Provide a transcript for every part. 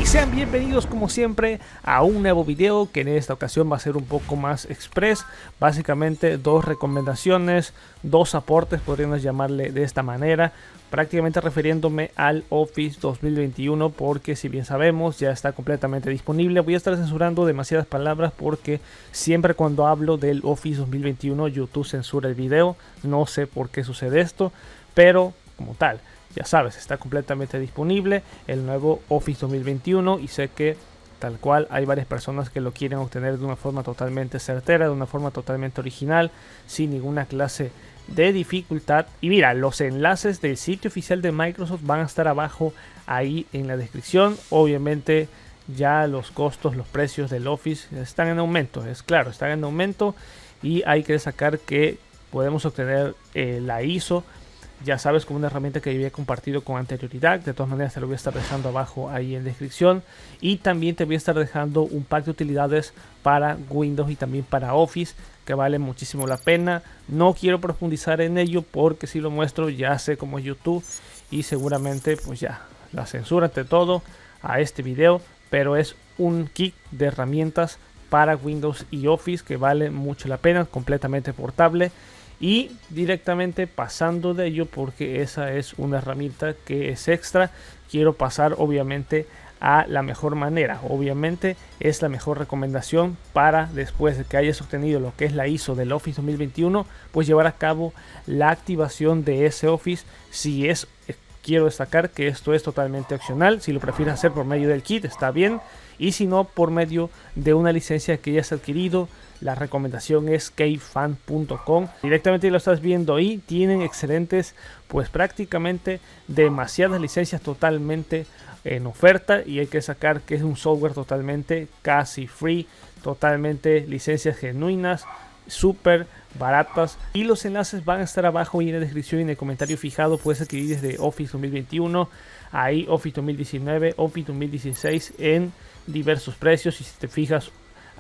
sean bienvenidos como siempre a un nuevo video que en esta ocasión va a ser un poco más express. Básicamente dos recomendaciones, dos aportes, podríamos llamarle de esta manera, prácticamente refiriéndome al Office 2021, porque si bien sabemos ya está completamente disponible. Voy a estar censurando demasiadas palabras porque siempre cuando hablo del Office 2021 YouTube censura el video. No sé por qué sucede esto, pero como tal, ya sabes, está completamente disponible el nuevo Office 2021 y sé que tal cual hay varias personas que lo quieren obtener de una forma totalmente certera, de una forma totalmente original, sin ninguna clase de dificultad. Y mira, los enlaces del sitio oficial de Microsoft van a estar abajo ahí en la descripción. Obviamente ya los costos, los precios del Office están en aumento, es claro, están en aumento y hay que destacar que podemos obtener la ISO. Ya sabes, como una herramienta que había compartido con anterioridad. De todas maneras te lo voy a estar dejando abajo ahí en descripción. Y también te voy a estar dejando un pack de utilidades para Windows y también para Office, que vale muchísimo la pena. No quiero profundizar en ello porque si lo muestro ya sé cómo es YouTube y seguramente pues ya la censura ante todo a este video. Pero es un kit de herramientas para Windows y Office que vale mucho la pena, completamente portable. Y directamente pasando de ello, porque esa es una herramienta que es extra, quiero pasar obviamente a la mejor manera. Obviamente es la mejor recomendación para después de que hayas obtenido lo que es la ISO del Office 2021, pues llevar a cabo la activación de ese Office. Si es, quiero destacar que esto es totalmente opcional. Si lo prefieres hacer por medio del kit está bien, y si no, por medio de una licencia que ya has adquirido. La recomendación es keyfan.com. Directamente lo estás viendo ahí. Tienen excelentes, pues prácticamente demasiadas licencias totalmente en oferta. Y hay que sacar que es un software totalmente casi free. Totalmente licencias genuinas, súper baratas. Y los enlaces van a estar abajo y en la descripción y en el comentario fijado. Puedes adquirir desde Office 2021. Ahí Office 2019, Office 2016 en diversos precios. Y si te fijas,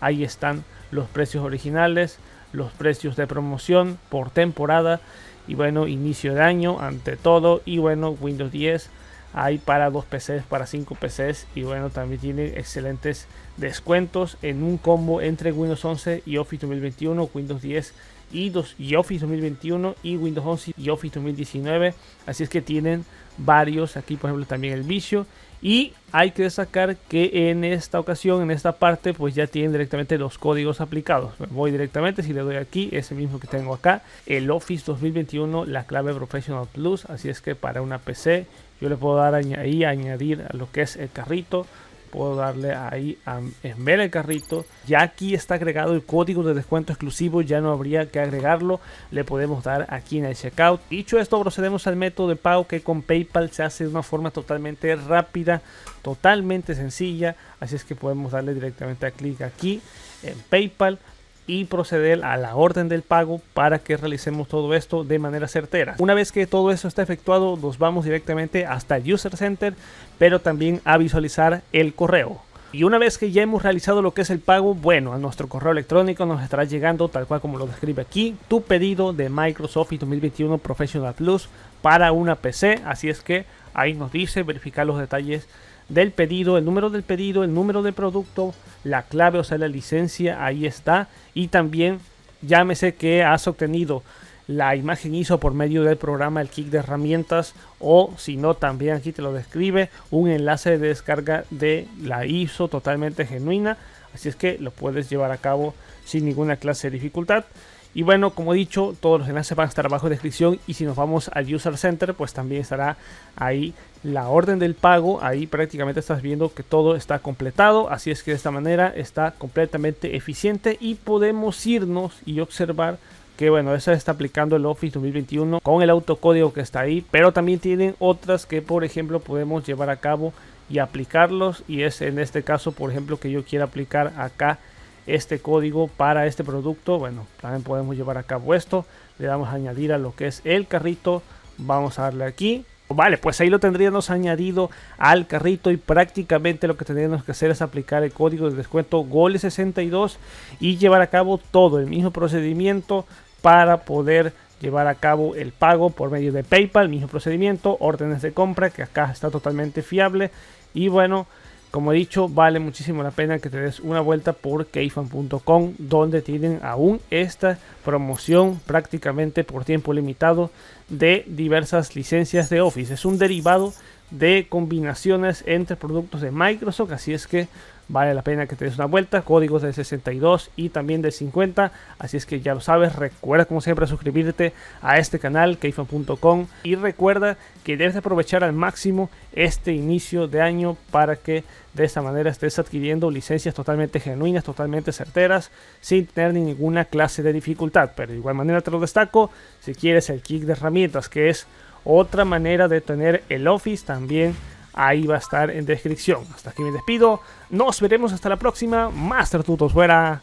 ahí están los precios originales, los precios de promoción por temporada y bueno, inicio de año ante todo. Y bueno, Windows 10 hay para 2 PCs, para 5 PCs y bueno, también tiene excelentes descuentos en un combo entre Windows 11 y Office 2021, Windows 10 y Office 2021 y Windows 11 y Office 2019. Así es que tienen varios, aquí por ejemplo también el vicio. Y hay que destacar que en esta ocasión, en esta parte, pues ya tienen directamente los códigos aplicados. Me voy directamente, si le doy aquí, ese mismo que tengo acá, el Office 2021, la clave Professional Plus. Así es que para una PC yo le puedo dar ahí, añadir a lo que es el carrito. Puedo darle ahí en ver el carrito. Ya aquí está agregado el código de descuento exclusivo, ya no habría que agregarlo. Le podemos dar aquí en el checkout. Dicho esto, procedemos al método de pago que con PayPal se hace de una forma totalmente rápida, totalmente sencilla. Así es que podemos darle directamente a clic aquí en PayPal y proceder a la orden del pago para que realicemos todo esto de manera certera. Una vez que todo eso está efectuado, nos vamos directamente hasta el User Center, pero también a visualizar el correo. Y una vez que ya hemos realizado lo que es el pago, bueno, a nuestro correo electrónico nos estará llegando, tal cual como lo describe aquí, tu pedido de Microsoft 2021 Professional Plus para una PC. Así es que ahí nos dice verificar los detalles del pedido, el número del pedido, el número del producto, la clave, o sea la licencia, ahí está. Y también llámese que has obtenido la imagen ISO por medio del programa el kit de herramientas, o si no, también aquí te lo describe un enlace de descarga de la ISO totalmente genuina. Así es que lo puedes llevar a cabo sin ninguna clase de dificultad. Y bueno, como he dicho, todos los enlaces van a estar abajo en la descripción. Y si nos vamos al User Center, pues también estará ahí la orden del pago. Ahí prácticamente estás viendo que todo está completado. Así es que de esta manera está completamente eficiente. Y podemos irnos y observar que bueno, eso está aplicando el Office 2021 con el autocódigo que está ahí. Pero también tienen otras que por ejemplo podemos llevar a cabo y aplicarlos. Y es en este caso, por ejemplo, que yo quiera aplicar acá este código para este producto. Bueno, también podemos llevar a cabo esto. Le damos a añadir a lo que es el carrito. Vamos a darle aquí. Vale, pues ahí lo tendríamos añadido al carrito y prácticamente lo que tendríamos que hacer es aplicar el código de descuento GOLE62 y llevar a cabo todo el mismo procedimiento para poder llevar a cabo el pago por medio de PayPal, mismo procedimiento, órdenes de compra que acá está totalmente fiable. Y bueno, Como he dicho, vale muchísimo la pena que te des una vuelta por kayfan.com, donde tienen aún esta promoción prácticamente por tiempo limitado de diversas licencias de Office. Es un derivado de combinaciones entre productos de Microsoft, así es que vale la pena que te des una vuelta. Códigos de 62 y también de 50, así es que ya lo sabes. Recuerda como siempre suscribirte a este canal kayfan.com y recuerda que debes aprovechar al máximo este inicio de año para que de esta manera estés adquiriendo licencias totalmente genuinas, totalmente certeras, sin tener ninguna clase de dificultad. Pero de igual manera te lo destaco, si quieres el kit de herramientas, que es otra manera de tener el Office, también ahí va a estar en descripción. Hasta aquí me despido. Nos veremos hasta la próxima. Master Tutos fuera.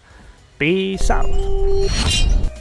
Peace out.